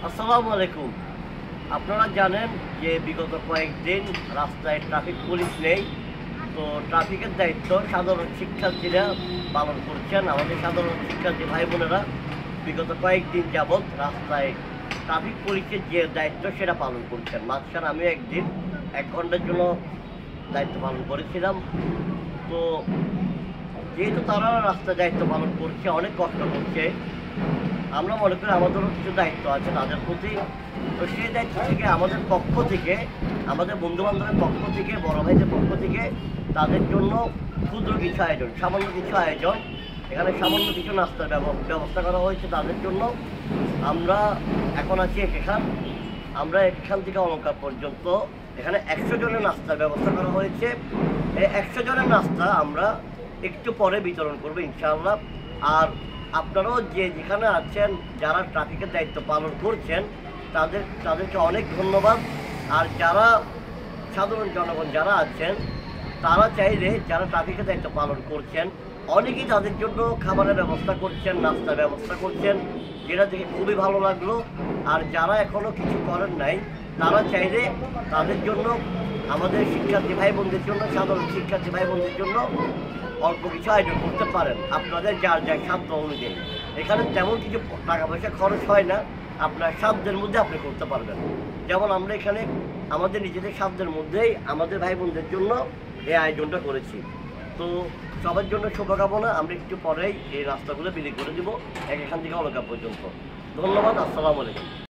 আসসালামু আলাইকুম। আপনারা জানেন যে বিগত কয়েকদিন রাস্তায় ট্রাফিক পুলিশ নেই। তো ট্রাফিকের দায়িত্ব সাধারণ শিক্ষার্থীরা পালন করছেন। আমাদের সাধারণ শিক্ষার্থী ভাই বোনেরা বিগত কয়েকদিন যাবৎ রাস্তায় ট্রাফিক পুলিশের যে দায়িত্ব সেটা পালন করছেন। মাঝখানে আমিও একদিন 1 ঘন্টার জন্য দায়িত্ব পালন করেছিলাম। তো যেহেতু তারা রাস্তায় দায়িত্ব পালন করছে, অনেক কষ্ট করছে, আমরা মনে করি আমাদেরও কিছু দায়িত্ব আছে তাদের প্রতি। তো সেই দায়িত্ব থেকে আমাদের পক্ষ থেকে, আমাদের বন্ধুবান্ধবের পক্ষ থেকে, বড় ভাইদের পক্ষ থেকে তাদের জন্য ক্ষুদ্র কিছু আয়োজন, সামান্য কিছু আয়োজন, এখানে সামান্য কিছু নাস্তার ব্যবস্থা করা হয়েছে তাদের জন্য। আমরা এখন আছি আমরা এখান থেকে অলঙ্কার পর্যন্ত এখানে 100 জনের নাস্তার ব্যবস্থা করা হয়েছে। এই 100 জনের নাস্তা আমরা একটু পরে বিতরণ করবো ইনশাআল্লাহ। আর আপনারাও যেখানে আছেন, যারা ট্রাফিকের দায়িত্ব পালন করছেন, তাদেরকে অনেক ধন্যবাদ। আর যারা সাধারণ জনগণ যারা আছেন, তারা চাইলে যারা ট্রাফিকের দায়িত্ব পালন করছেন, অনেকেই তাদের জন্য খাবারের ব্যবস্থা করছেন, নাস্তার ব্যবস্থা করছেন, যেটা দেখে খুবই ভালো লাগলো। আর যারা এখনও কিছু করেন নাই, তারা চাইলে তাদের জন্য, আমাদের শিক্ষার্থী ভাই বোনদের জন্য, সাধারণ শিক্ষার্থী ভাই বোনদের জন্য অল্প কিছু আয়োজন করতে পারেন আপনাদের যার সাধ্য অনুযায়ী। এখানে তেমন কিছু টাকা পয়সা খরচ হয় না, আপনার সাধ্যের মধ্যে আপনি করতে পারবেন। যেমন আমরা এখানে আমাদের নিজেদের সাধ্যের মধ্যেই আমাদের ভাই বোনদের জন্য এই আয়োজনটা করেছি। তো সবার জন্য শুভকামনা। আমরা একটু পরেই এই রাস্তাগুলো বিলি করে দেবো এখান থেকে অলঙ্কার পর্যন্ত। ধন্যবাদ। আসসালামু আলাইকুম।